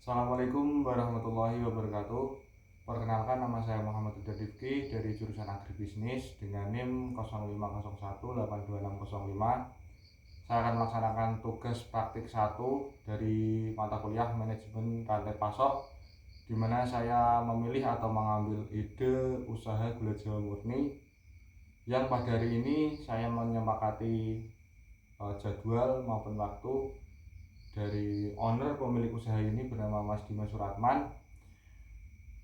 Assalamualaikum warahmatullahi wabarakatuh. Perkenalkan, nama saya Muhammad Huda Rifki dari jurusan Agribisnis dengan NIM 0501826605. Saya akan melaksanakan tugas praktik 1 dari mata kuliah manajemen rantai pasok, di mana saya memilih atau mengambil ide usaha gula Jawa murni, yang pada hari ini saya menyepakati jadwal maupun waktu dari owner pemilik usaha ini bernama Mas Dimas Suratman,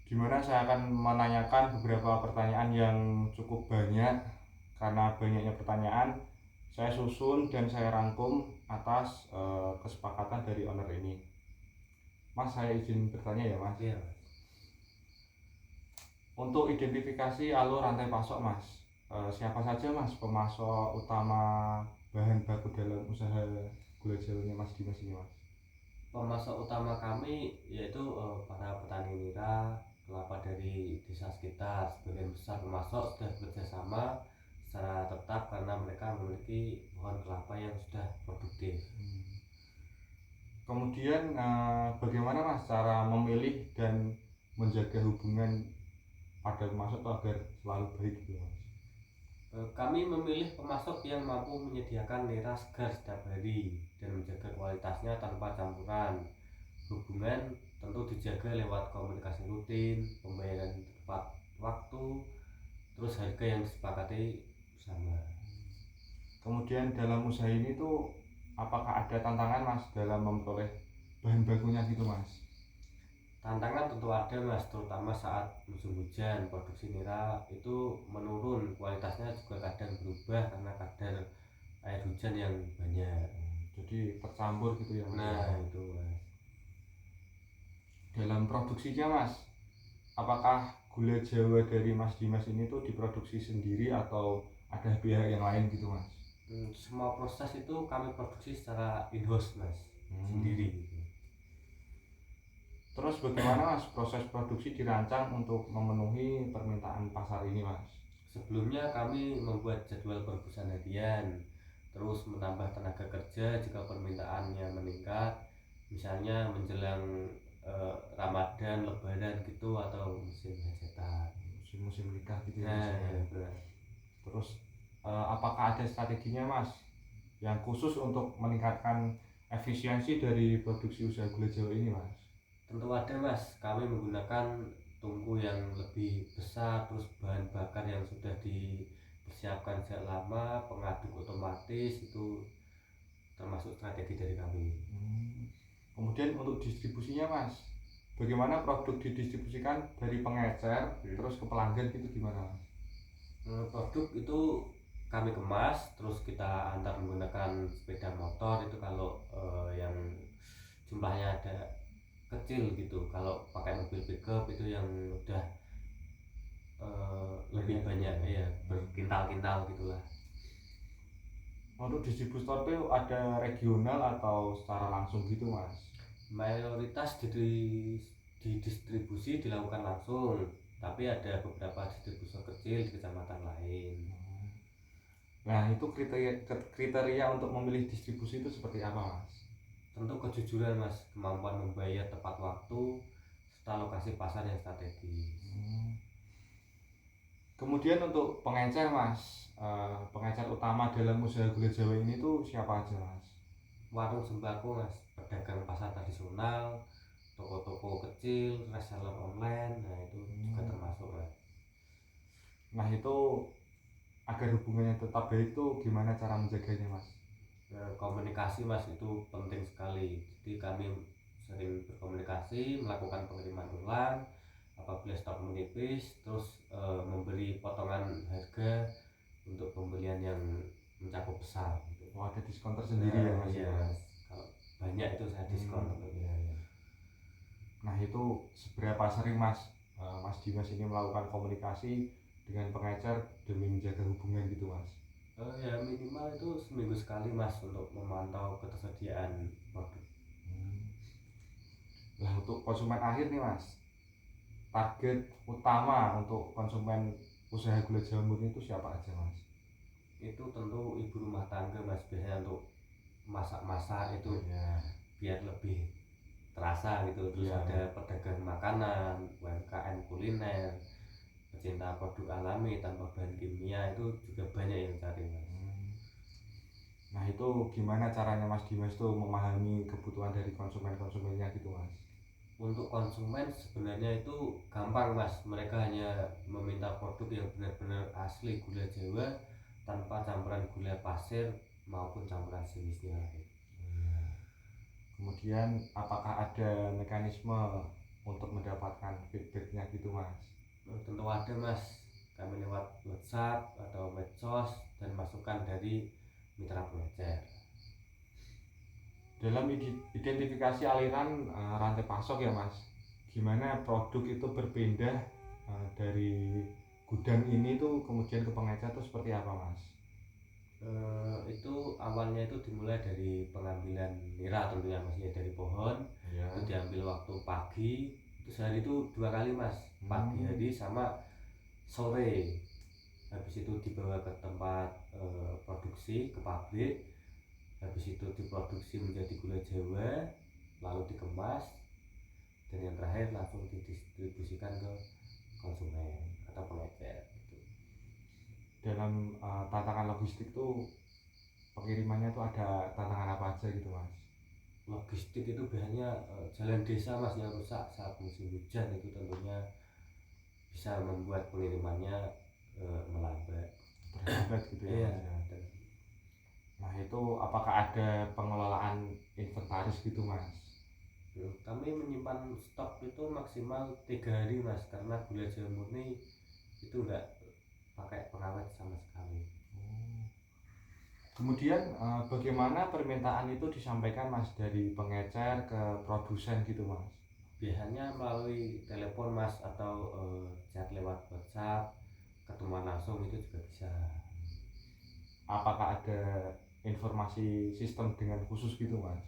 di mana saya akan menanyakan beberapa pertanyaan yang cukup banyak. Karena banyaknya pertanyaan, saya susun dan saya rangkum atas kesepakatan dari owner ini. Mas, saya izin bertanya ya Mas. Iya. Untuk identifikasi alur rantai pasok Mas, siapa saja Mas pemasok utama bahan baku dalam usaha gula Jawanya Mas Dimas ini Mas? Pemasok utama kami yaitu para petani nira kelapa dari desa sekitar. Sebagian besar pemasok sudah bekerjasama secara tetap karena mereka memiliki pohon kelapa yang sudah produktif. Kemudian bagaimana Mas cara memilih dan menjaga hubungan pada pemasok agar selalu baik gitu Mas? Kami memilih pemasok yang mampu menyediakan nira segar setiap hari dan menjaga kualitasnya tanpa campuran. Hubungan tentu dijaga lewat komunikasi rutin, pembayaran tepat waktu, terus harga yang disepakati bersama. Kemudian dalam usaha ini tuh apakah ada tantangan Mas dalam memperoleh bahan bakunya gitu Mas? Tantangan tentu ada Mas, terutama saat musim hujan. Produksi nira itu menurun, kualitasnya juga kadang berubah karena kadar air hujan yang banyak. Jadi tercampur gitu ya Mas? Nah itu Mas. Dalam produksinya Mas, apakah gula Jawa dari Mas Dimas ini tuh diproduksi sendiri atau ada pihak yang lain gitu Mas? Semua proses itu kami produksi secara in-house Mas, sendiri gitu. Terus bagaimana Mas proses produksi dirancang untuk memenuhi permintaan pasar ini Mas? Sebelumnya kami membuat jadwal perebusan harian, terus menambah tenaga kerja jika permintaannya meningkat, misalnya menjelang Ramadan, Lebaran gitu, atau musim hajatan. Musim-musim nikah gitu ya Nah, Mas? ya, Terus apakah ada strateginya Mas yang khusus untuk meningkatkan efisiensi dari produksi usaha gula Jawa ini Mas? tentu ada Mas, kami menggunakan tungku yang lebih besar, terus bahan bakar yang sudah dipersiapkan sejak lama, pengaduk otomatis itu termasuk strategi dari kami. Kemudian untuk distribusinya Mas, bagaimana produk didistribusikan dari pengecer terus ke pelanggan gitu gimana Mas? Produk itu kami kemas, terus kita antar menggunakan sepeda motor itu kalau yang jumlahnya ada kecil gitu. Kalau pakai mobil pickup itu yang udah lebih banyak ya, berkintal-kintal gitulah. Untuk distributor itu ada regional atau secara langsung gitu Mas? Mayoritas didistribusi dilakukan langsung, tapi ada beberapa distributor kecil di kecamatan lain. Nah itu kriteria untuk memilih distribusi itu seperti apa Mas? Tentu kejujuran Mas, kemampuan membayar tepat waktu, serta lokasi pasar yang strategis. Kemudian untuk pengecer Mas, pengecer utama dalam usaha gula Jawa ini tuh siapa aja Mas? Warung sembako Mas, pedagang pasar tradisional, toko-toko kecil, reseller online, nah itu juga termasuk Mas. Nah itu agar hubungannya tetap baik tuh gimana cara menjaganya Mas? Komunikasi Mas itu penting sekali, jadi kami sering berkomunikasi, melakukan pengiriman ulang apabila stok menipis, terus memberi potongan harga untuk pembelian yang mencakup besar gitu. Oh, ada diskon tersendiri ya Mas? Iya, kalau banyak itu saya diskon tentunya ya. Nah itu seberapa sering Mas Mas Dimas ini melakukan komunikasi dengan pengecer demi menjaga hubungan gitu Mas? Ya minimal itu seminggu sekali Mas untuk memantau ketersediaan produk. Nah untuk konsumen akhir nih Mas, target utama untuk konsumen usaha gula Jawa murni itu siapa aja Mas? Itu tentu ibu rumah tangga Mas, biasanya untuk masak-masak itu biar lebih terasa gitu. Terus Iya. ada pedagang makanan, UMKM kuliner, pecinta produk alami tanpa bahan kimia, itu juga banyak yang cari mas. Nah itu gimana caranya Mas Dimas tuh memahami kebutuhan dari konsumennya gitu Mas? Untuk konsumen sebenarnya itu gampang mas, mereka hanya meminta produk yang benar-benar asli gula Jawa tanpa campuran gula pasir maupun campuran sejenisnya. Kemudian apakah ada mekanisme untuk mendapatkan feedbacknya gitu Mas? Tentu ada mas, kami lewat WhatsApp atau medsos dan masukan dari mitra pengecer. Dalam identifikasi aliran rantai pasok ya Mas, gimana produk itu berpindah dari gudang ini tuh kemudian ke pengecer tuh seperti apa Mas? Itu awalnya itu dimulai dari pengambilan nira tentunya mas ya, dari pohon. Ya. Itu diambil waktu pagi, itu sehari itu 2 kali mas, pagi hari sama sore. Habis itu dibawa ke tempat produksi, ke pabrik. Habis itu diproduksi menjadi gula Jawa, lalu dikemas, dan yang terakhir langsung didistribusikan ke konsumen atau pengecer gitu. Dalam tantangan logistik tuh pengirimannya tuh ada tantangan apa aja gitu Mas? Logistik itu biasanya jalan desa mas yang rusak saat musim hujan, itu tentunya bisa membuat pengirimannya melambat. Terhambat gitu ya Iya. Mas ya. Nah itu apakah ada pengelolaan inventaris gitu Mas? Kami menyimpan stok itu maksimal 3 hari mas, karena gula Jawa murni itu enggak pakai pengawet sama sekali. Kemudian bagaimana permintaan itu disampaikan Mas dari pengecer ke produsen gitu Mas? Biasanya melalui telepon mas, atau chat lewat WhatsApp, ketemuan langsung itu juga bisa. Apakah ada informasi sistem dengan khusus gitu Mas?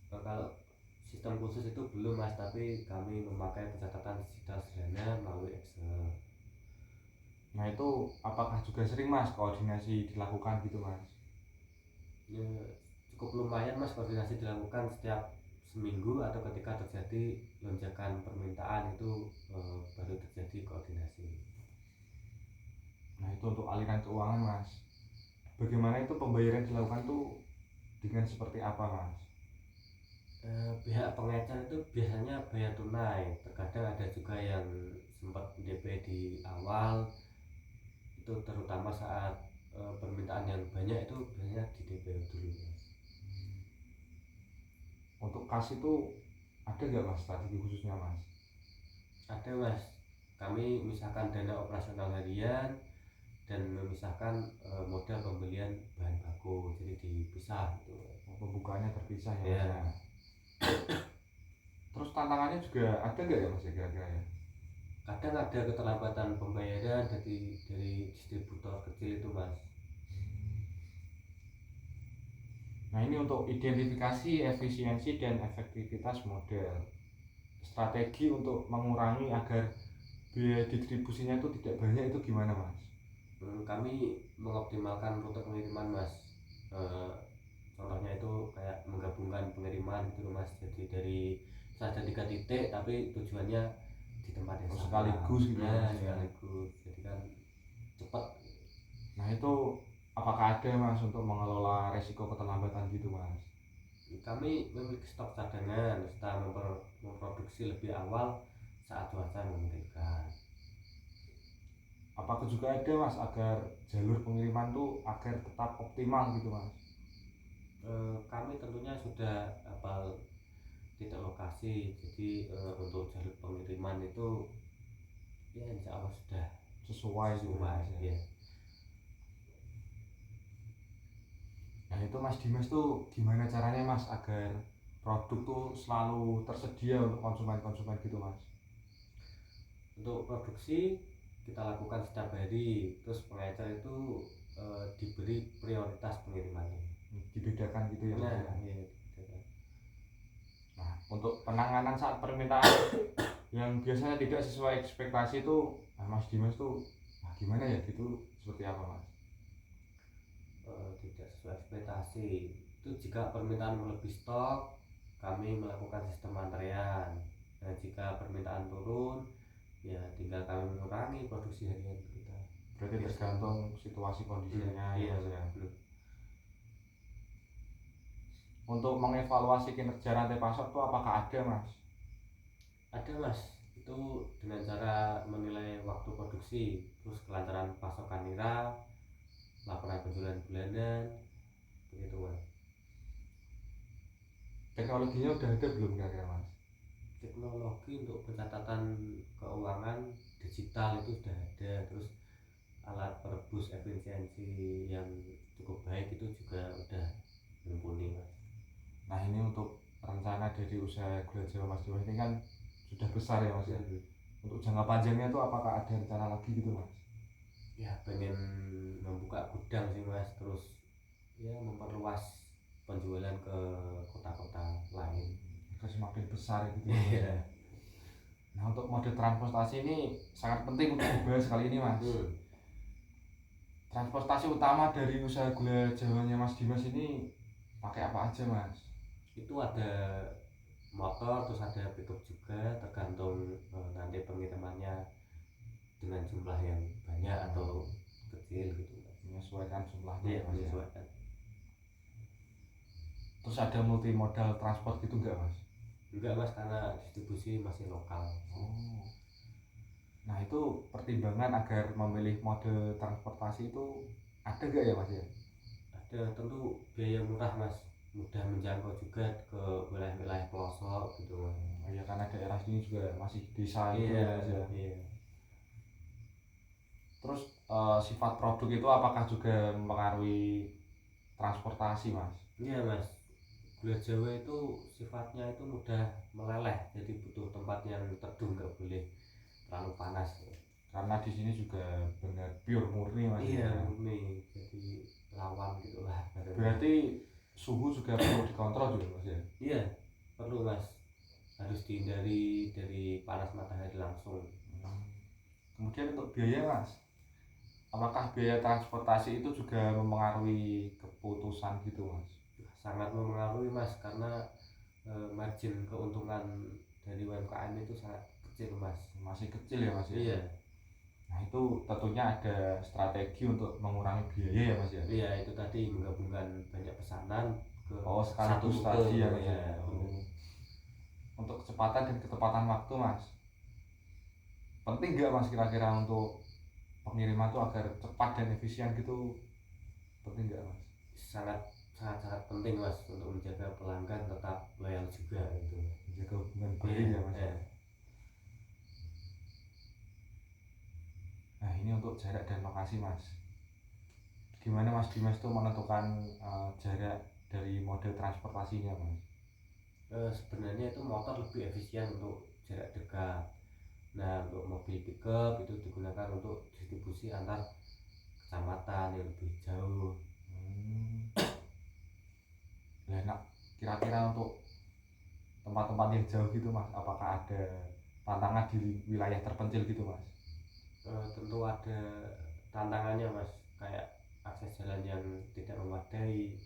Kalau sistem khusus itu belum mas, tapi kami memakai pencatatan digital sederhana melalui Excel. Nah itu apakah juga sering Mas koordinasi dilakukan gitu Mas? Ya, cukup lumayan mas, koordinasi dilakukan setiap seminggu atau ketika terjadi lonjakan permintaan itu baru terjadi koordinasi. Nah itu untuk aliran keuangan Mas, bagaimana itu pembayaran dilakukan tuh dengan seperti apa Mas? Pihak pengecer itu biasanya bayar tunai, terkadang ada juga yang sempat DP di awal, itu terutama saat permintaan yang banyak itu biasanya di DP dulu mas. Untuk kas itu ada nggak Mas strategi khususnya Mas? Ada mas, kami misalkan dana operasional harian dan memisahkan modal pembelian bahan baku, jadi dipisah gitu. Pembukaannya terpisah ya Ya. Mas ya. Terus tantangannya juga ada nggak ya Mas ya kira-kira ya? Kadang ada keterlambatan pembayaran dari distributor kecil itu mas. Nah ini untuk identifikasi efisiensi dan efektivitas model, strategi untuk mengurangi agar biaya distribusinya itu tidak banyak itu gimana Mas? Kami mengoptimalkan rute pengiriman mas. Contohnya itu kayak menggabungkan pengiriman gitu mas, jadi dari saja 3 titik tapi tujuannya di tempat yang sama. Sekaligus gitu Nah, Mas ya. sekaligus, jadi kan cepat. Nah itu apakah ada Mas untuk mengelola resiko keterlambatan gitu Mas? Kami memiliki stok cadangan serta memproduksi lebih awal saat cuaca memungkinkan. Apakah juga ada Mas agar jalur pengiriman tuh agar tetap optimal gitu Mas? Kami tentunya sudah hafal titik lokasi, jadi untuk jalur pengiriman itu ya insya Allah sudah Sesuai gitu Mas ya. ya. Nah itu Mas Dimas tuh gimana caranya Mas agar produk tuh selalu tersedia untuk konsumen-konsumen gitu Mas? Untuk produksi kita lakukan setiap hari, terus pengecer itu diberi prioritas pengirimannya. Dibedakan gitu ya Mas Nah, ya. iya, gitu. Nah untuk penanganan saat permintaan yang biasanya tidak sesuai ekspektasi itu, Mas Dimas tuh gimana ya gitu, seperti apa Mas? Tidak sesuai ekspektasi itu jika permintaan melebihi stok, kami melakukan sistem antrean. Nah, jika permintaan turun, ya tinggal kami mengurangi produksi harian kita. Berarti tergantung situasi kondisinya Iya, ya Mas ya. betul. Untuk mengevaluasi kinerja rantai pasok itu apakah ada Mas? Ada Mas, itu dengan cara menilai waktu produksi, terus kelancaran pasokan nira, laporan penjualan bulanan, begitu Mas. Teknologinya udah ada belum kira-kira Mas? Teknologi untuk pencatatan keuangan digital itu sudah ada, terus alat perebus efisiensi yang cukup baik itu juga udah mumpuni Mas. Nah ini untuk rencana dari usaha gula Jawa Mas Dimas ini kan sudah besar ya Mas ya. Untuk jangka panjangnya itu apakah ada rencana lagi gitu Mas? Ya pengen membuka gudang sih Mas, terus ya memperluas penjualan ke kota-kota lain. Semakin besar gitu ya Mas ya. Nah untuk mode transportasi ini sangat penting untuk dibahas kali ini Mas. Transportasi utama dari usaha gula Jawanya Mas Dimas ini pakai apa aja Mas? Itu ada motor, terus ada pickup juga, tergantung nanti pengirimannya dengan jumlah yang banyak atau kecil gitu Mas. Menyesuaikan jumlahnya Iya, ya Mas ya. menyesuaikan. Terus ada multimodal transport gitu enggak Mas? Enggak Mas, karena distribusi masih lokal. Oh. Nah itu pertimbangan agar memilih mode transportasi itu ada enggak ya Mas ya? Ada, tentu biaya murah Mas, mudah menjangkau juga ke wilayah-wilayah pelosok gitu Mas. Ya karena daerah sini juga masih desa gitu Iya, ya Mas ya. iya. Terus sifat produk itu apakah juga mempengaruhi transportasi Mas? Iya Mas, gula Jawa itu sifatnya itu mudah meleleh, jadi butuh tempat yang teduh, nggak boleh terlalu panas. Karena di sini juga benar pure murni Mas. Iya, Ya. murni, jadi lawan gitulah. Berarti suhu juga perlu dikontrol juga Mas ya? Iya, perlu Mas, harus dihindari dari panas matahari langsung. Kemudian untuk biaya Mas, apakah biaya transportasi itu juga mempengaruhi keputusan gitu Mas? Sangat mempengaruhi Mas, karena margin keuntungan dari UMKM itu sangat kecil Mas. Masih kecil ya Mas ya? Iya. Nah itu tentunya ada strategi untuk mengurangi biaya ya Mas ya? Iya, itu tadi menggabungkan banyak pesanan ke satu sekaligus rute. tadi ya Mas Iya, ya? Untuk kecepatan dan ketepatan waktu Mas, penting nggak Mas kira-kira untuk pengiriman itu agar cepat dan efisien gitu, penting nggak Mas? sangat penting Mas, untuk menjaga pelanggan tetap loyal juga itu. Menjaga hubungan baik ya Mas. Iya. Nah ini untuk jarak dan lokasi Mas, gimana Mas Dimas tuh menentukan jarak dari mode transportasinya Mas? Sebenarnya itu motor lebih efisien untuk jarak dekat. Nah, untuk mobil pickup itu digunakan untuk distribusi antar kecamatan yang lebih jauh. Nah kira-kira untuk tempat-tempat yang jauh gitu Mas, apakah ada tantangan di wilayah terpencil gitu Mas? Tentu ada tantangannya Mas, kayak akses jalan yang tidak memadai,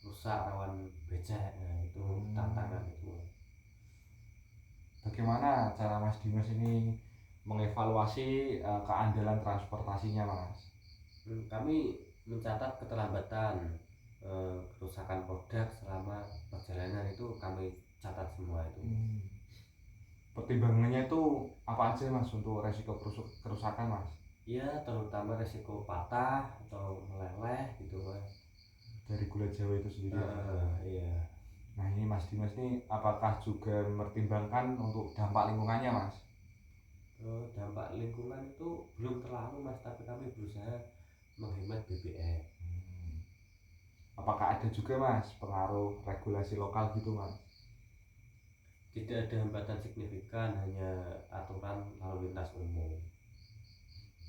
rusak, rawan becek. Nah, itu tantangan itu. Bagaimana cara Mas Dimas ini mengevaluasi keandalan transportasinya Mas? Kami mencatat keterlambatan, kerusakan produk selama perjalanan, itu kami catat semua itu. Pertimbangannya itu apa aja Mas untuk resiko kerusakan Mas? Iya, terutama resiko patah atau meleleh gitu Mas. Dari gula Jawa itu sendiri. Iya. Nah ini Mas Dimas ini apakah juga mempertimbangkan untuk dampak lingkungannya Mas? Dampak lingkungan itu belum terlalu Mas, tapi kami berusaha menghemat BBM. Apakah ada juga Mas pengaruh regulasi lokal gitu Mas? Tidak ada hambatan signifikan, hanya aturan lalu lintas umum.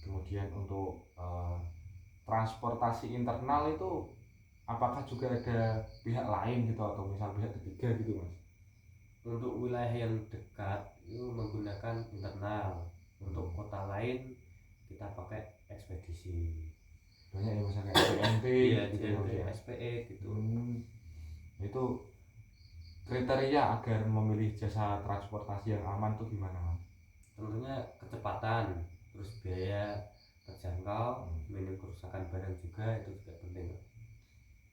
Kemudian untuk transportasi internal itu apakah juga ada pihak lain gitu atau misal pihak ketiga gitu Mas? Untuk wilayah yang dekat itu menggunakan internal, untuk kota lain kita pakai ekspedisi. Banyak ya misalnya SPNT Iya, gitu JNT, ya. SPE gitu. Itu kriteria agar memilih jasa transportasi yang aman tuh gimana Mas? Tentunya kecepatan, terus biaya terjangkau, minim kerusakan barang juga itu juga penting.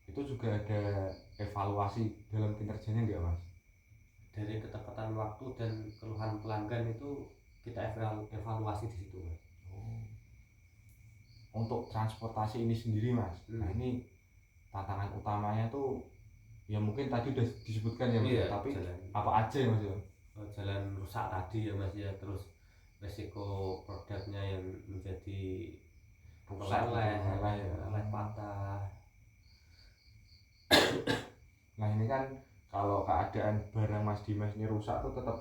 Itu juga ada evaluasi dalam kinerjanya enggak Mas? Dari ketepatan waktu dan keluhan pelanggan itu kita evaluasi di situ Mas. Untuk transportasi ini sendiri Mas, nah ini tantangan utamanya tuh ya mungkin tadi udah disebutkan ya Mas, Iya, tapi jalan, apa aja ya Mas ya? jalan rusak tadi ya Mas ya, terus resiko produknya yang menjadi Rusak gitu, meleleh ya. meleleh patah. Nah ini kan kalau keadaan barang Mas Dimas ini rusak tuh tetap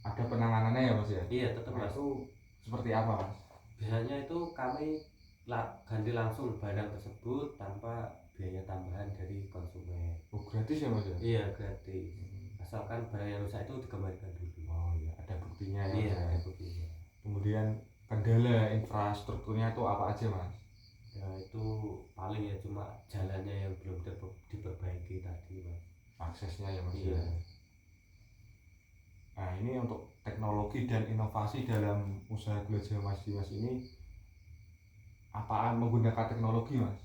ada penanganannya ya Mas ya? Iya tetap Nah, Mas. itu seperti apa Mas? Biasanya itu kami ganti langsung barang tersebut tanpa biaya tambahan dari konsumen. Oh gratis ya Mas ya? Iya gratis. Asalkan barang yang rusak itu dikembalikan dulu. Oh iya, ada buktinya ya. Iya Mas ya? ada buktinya. Kemudian kendala infrastrukturnya tuh apa aja Mas? Ya itu paling ya cuma jalannya yang belum diperbaiki tadi Mas. Aksesnya ya Mas Iya. ya. Nah ini untuk teknologi dan inovasi dalam usaha gula Jawa Mas Dimas ini apaan menggunakan teknologi Mas?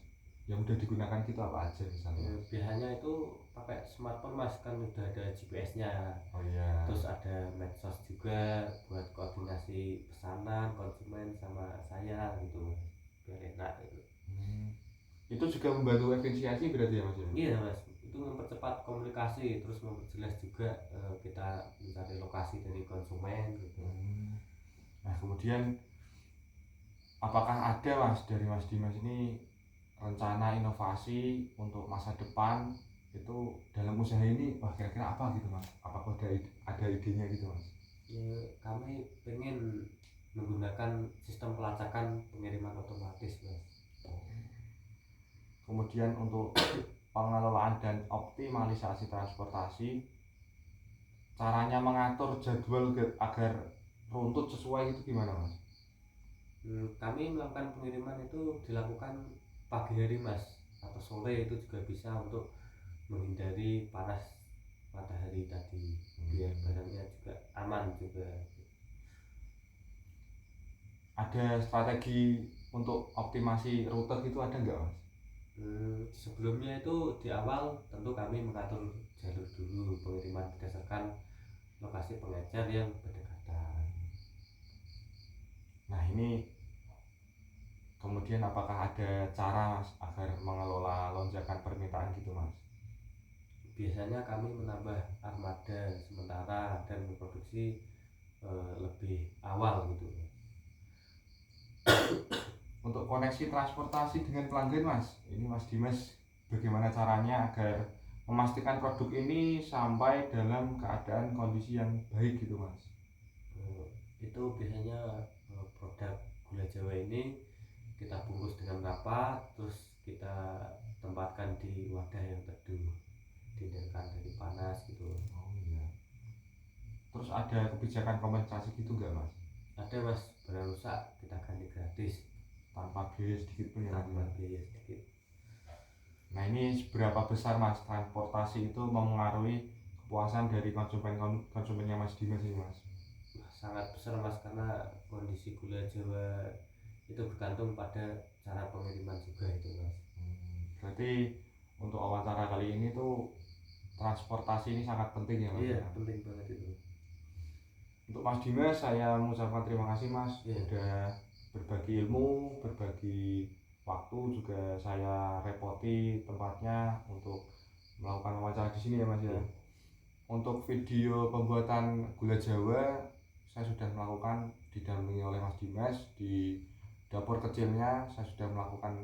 Yang udah digunakan gitu apa aja misalnya? Ya, biasanya itu pakai smartphone Mas, kan udah ada GPS-nya. Oh iya. Terus ada medsos juga buat koordinasi pesanan konsumen sama saya gitu biar enak gitu. Itu juga membantu efisiensi berarti ya Mas ya? Iya Mas, itu mempercepat komunikasi, terus memperjelas juga kita mencari lokasi dari konsumen gitu. Nah kemudian apakah ada Mas dari Mas Dimas ini rencana inovasi untuk masa depan itu dalam usaha ini, wah kira-kira apa gitu Mas? Apakah ada idenya gitu Mas? Ya, kami pengen menggunakan sistem pelacakan pengiriman otomatis Mas. Kemudian untuk pengelolaan dan optimalisasi transportasi, caranya mengatur jadwal agar runtut sesuai itu gimana Mas? Kami melakukan pengiriman itu dilakukan pagi hari Mas, atau sore itu juga bisa untuk menghindari panas matahari tadi, biar barangnya juga aman juga. Ada strategi untuk optimasi rute gitu ada nggak Mas? Sebelumnya itu di awal tentu kami mengatur jalur dulu pengiriman berdasarkan lokasi pengecer yang berdekatan. Nah ini kemudian apakah ada cara Mas agar mengelola lonjakan permintaan gitu Mas? Biasanya kami menambah armada sementara dan memproduksi lebih awal gitu. Untuk koneksi transportasi dengan pelanggan Mas, ini Mas Dimas bagaimana caranya agar memastikan produk ini sampai dalam keadaan kondisi yang baik gitu Mas? Itu biasanya produk gula Jawa ini kita bungkus dengan rapat, terus kita tempatkan di wadah yang teduh, dihindarkan dari panas gitu. Oh iya. Terus ada kebijakan kompensasi gitu nggak Mas? Ada Mas, barang rusak kita ganti gratis Tanpa biaya sedikit pun ya Mas? tanpa biaya sedikit. Nah ini seberapa besar Mas transportasi itu memengaruhi kepuasan dari konsumennya Mas Dimas ini Mas? Sangat besar Mas, karena kondisi gula Jawa itu bergantung pada cara pengiriman juga itu Mas. Berarti untuk wawancara kali ini tuh transportasi ini sangat penting ya Mas? Iya penting banget itu. Untuk Mas Dimas saya mengucapkan terima kasih Mas, udah berbagi ilmu, berbagi waktu, juga saya repoti tempatnya untuk melakukan wawancara di sini ya Mas ya. Untuk video pembuatan gula Jawa saya sudah melakukan didampingi oleh Mas Dimas di dapur kecilnya. Saya sudah melakukan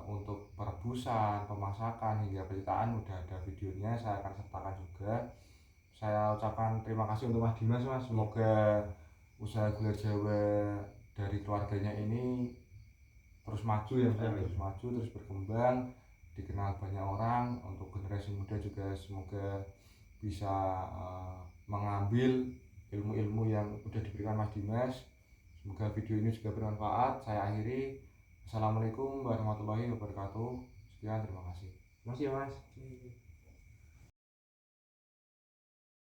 untuk perebusan, pemasakan hingga pencitraan udah ada videonya, saya akan sertakan juga. Saya ucapkan terima kasih untuk Mas Dimas Mas, semoga usaha gula Jawa dari keluarganya ini terus maju ya Mas, terus maju, terus berkembang, dikenal banyak orang. Untuk generasi muda juga semoga bisa mengambil ilmu-ilmu yang udah diberikan Mas Dimas. Semoga video ini juga bermanfaat. Saya akhiri. Assalamualaikum warahmatullahi wabarakatuh. Sekian, terima kasih. Mas ya Mas.